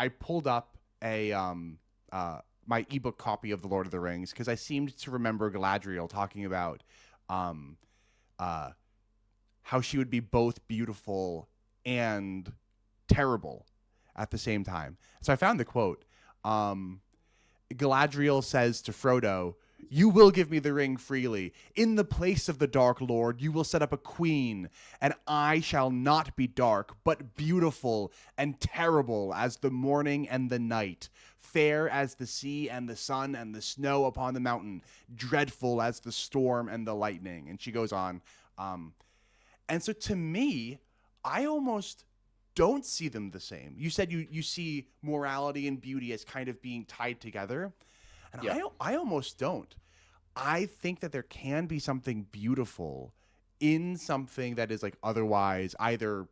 I pulled up a my ebook copy of The Lord of the Rings because I seemed to remember Galadriel talking about um, uh, how she would be both beautiful and terrible at the same time. So I found the quote. Um, Galadriel says to Frodo, "You will give me the ring freely. In the place of the Dark Lord, you will set up a queen, and I shall not be dark, but beautiful and terrible as the morning and the night, fair as the sea and the sun and the snow upon the mountain, dreadful as the storm and the lightning." And she goes on. Um, and so to me, I almost don't see them the same. You said you see morality and beauty as kind of being tied together, and Yeah. I almost don't. I think that there can be something beautiful in something that is like otherwise either,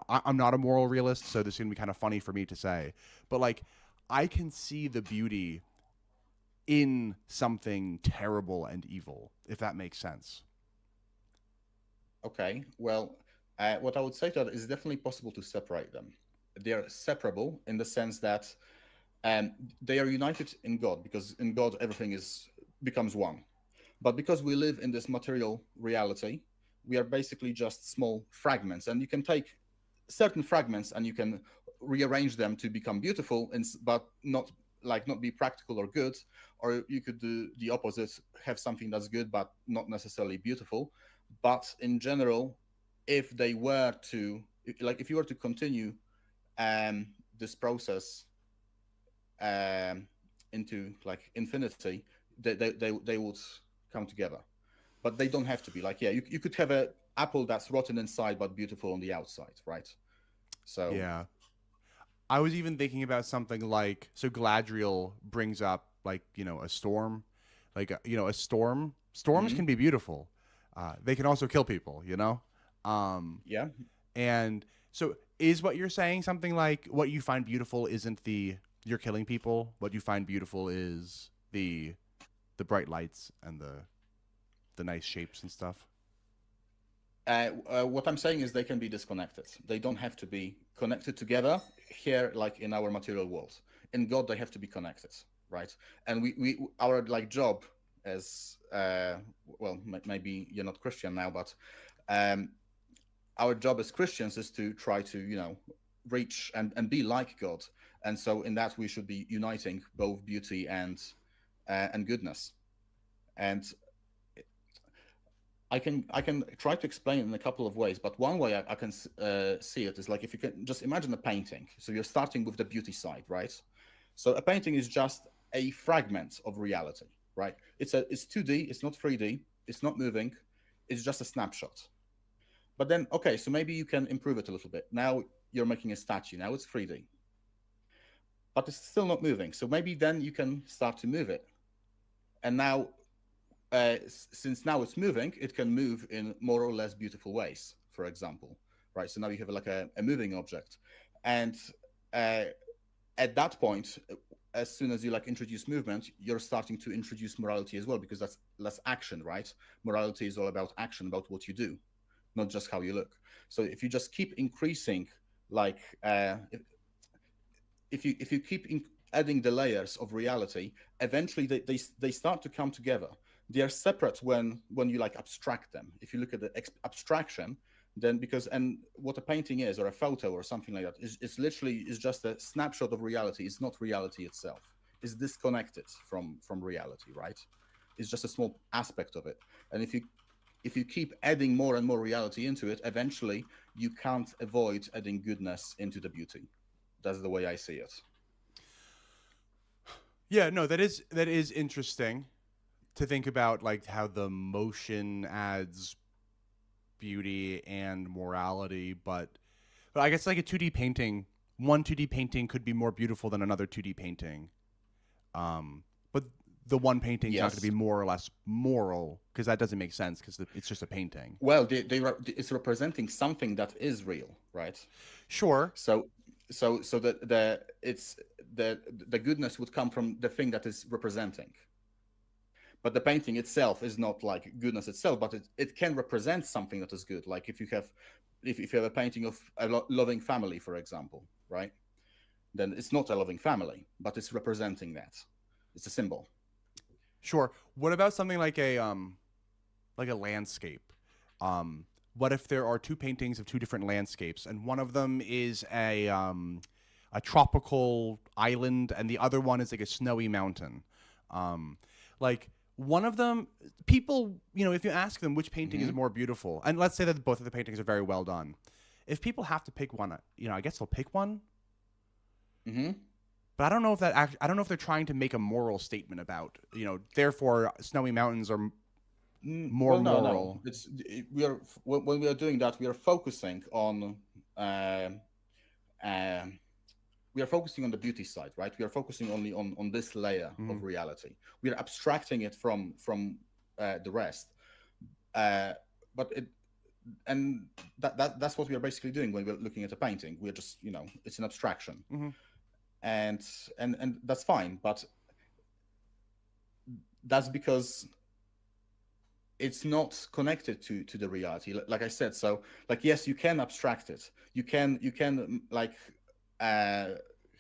I'm not a moral realist, so this is gonna be kind of funny for me to say, but like I can see the beauty in something terrible and evil, if that makes sense. Okay. Well, what I would say to that is definitely possible to separate them. They are separable in the sense that they are united in God, because in God everything is becomes one. But because we live in this material reality, we are basically just small fragments, and you can take certain fragments and you can rearrange them to become beautiful, but not be practical or good. Or you could do the opposite, have something that's good but not necessarily beautiful. But in general, if they were to if you were to continue this process um, into like infinity, they would come together. But they don't have to be like, yeah, you could have a apple that's rotten inside but beautiful on the outside, right? So Yeah. I was even thinking about something like, so Galadriel brings up like, a storm, like a storm. Storms mhm, can be beautiful. They can also kill people. Um, yeah. and so is what you're saying something like what you find beautiful isn't the you're killing people. What you find beautiful is the bright lights and the nice shapes and stuff. What I'm saying is they can be disconnected. They don't have to be connected together here, like in our material world. In God, they have to be connected, right? And we our like job as well, maybe you're not Christian now, but um, our job as Christians is to try to reach and be like God. And so in that we should be uniting both beauty and goodness. And I can try to explain in a couple of ways, but one way I can see it is like if you can just imagine a painting. So you're starting with the beauty side, right? So a painting is just a fragment of reality, right? It's 2D, it's not 3D, it's not moving, it's just a snapshot. But then, okay, so maybe you can improve it a little bit. Now you're making a statue. Now it's 3D, but it's still not moving. So maybe then you can start to move it. And now, since now it's moving, it can move in more or less beautiful ways, for example, right? So now you have like a moving object. And uh, at that point, as soon as you like introduce movement, you're starting to introduce morality as well, because that's less action, right? Morality is all about action, about what you do, not just how you look. So if you just keep increasing, like if you keep adding the layers of reality, eventually they start to come together. They are separate when you like abstract them. If you look at the abstraction, then because and what a painting is, or a photo or something like that, is literally is just a snapshot of reality. It's not reality itself. It's disconnected from reality, right? It's just a small aspect of it. And if you keep adding more and more reality into it, eventually you can't avoid adding goodness into the beauty. That's the way I see it. Yeah, no, that is interesting to think about, like how the motion adds beauty and morality, but I guess like a 2D painting, one 2D painting could be more beautiful than another 2D painting. But the one painting is not going to be Yes. more or less moral because that doesn't make sense because it's just a painting. Well, it's representing something that is real, right? Sure. So, so the goodness would come from the thing that is representing. But the painting itself is not like goodness itself, but it can represent something that is good. Like if you have a painting of a loving family, for example, right? then it's not a loving family, but it's representing that. It's a symbol. Sure. What about something like a landscape? What if there are two paintings of two different landscapes, and one of them is a tropical island, and the other one is like a snowy mountain? Like one of them, people, if you ask them which painting is Hmm. more beautiful, and let's say that both of the paintings are very well done, if people have to pick one, I guess they'll pick one. Hmm. But I don't know if I don't know if they're trying to make a moral statement about, therefore snowy mountains are more Well, no, no. moral. We are when we are doing that, we are focusing on um, um, we are focusing on the beauty side, right? We are focusing only on this layer Mhm. of reality. We are abstracting it from the rest. Uh, but it and that's what we are basically doing when we're looking at a painting. We're just it's an abstraction, Mhm. and and that's fine. But that's because it's not connected to the reality, like I said. So like, yes, you can abstract it. You can like uh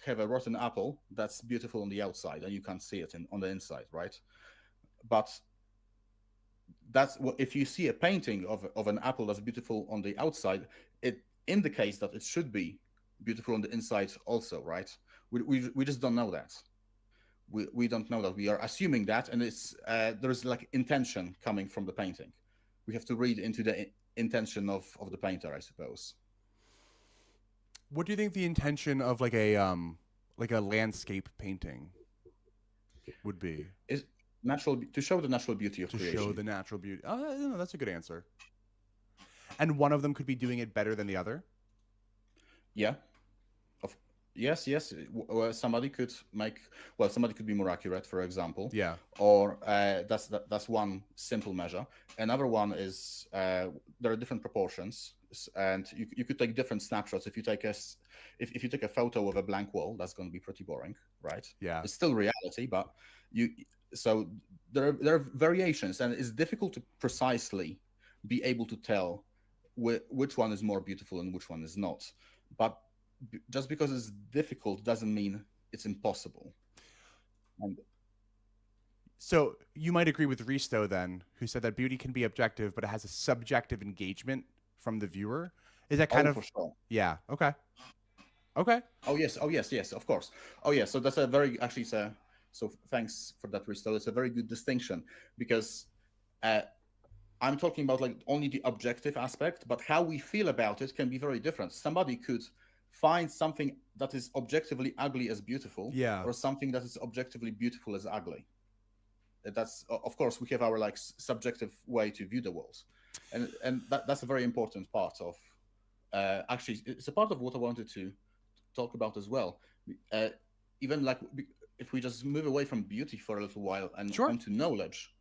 have a rotten apple that's beautiful on the outside and you can't see it on the inside, right? But that's what, if you see a painting of an apple that's beautiful on the outside, it indicates that it should be beautiful on the inside also, right? We just don't know that. We don't know that. We are assuming that, and it's there's like intention coming from the painting. We have to read into the intention of the painter, I suppose. What do you think the intention of like a landscape painting would be Is natural to show the natural beauty of to show creation. the natural beauty? No, that's a good answer. And one of them could be doing it better than the other. Yeah. Of yes, yes. Somebody could make, well, somebody could be more accurate, for example, Yeah. or that's one simple measure. Another one is there are different proportions, and you could take different snapshots. If you take if you take a photo of a blank wall, that's going to be pretty boring, right? Yeah. It's still reality, but you so there are variations, and it's difficult to precisely be able to tell which one is more beautiful and which one is not. But just because it's difficult doesn't mean it's impossible. And So you might agree with Risto then, who said that beauty can be objective, but it has a subjective engagement from the viewer. Is that kind oh, of? for sure. Yeah. Okay. Okay. Oh yes. Oh yes. Yes. Of course. Oh yeah. So that's a very actually. It's a, so thanks for that, Risto. It's a very good distinction because uh, I'm talking about like only the objective aspect, but how we feel about it can be very different. Somebody could find something that is objectively ugly as beautiful, Yeah. or something that is objectively beautiful as ugly. That's of course we have our like subjective way to view the world, and that's a very important part of actually it's a part of what I wanted to talk about as well. uh, Even like if we just move away from beauty for a little while and Sure. onto knowledge,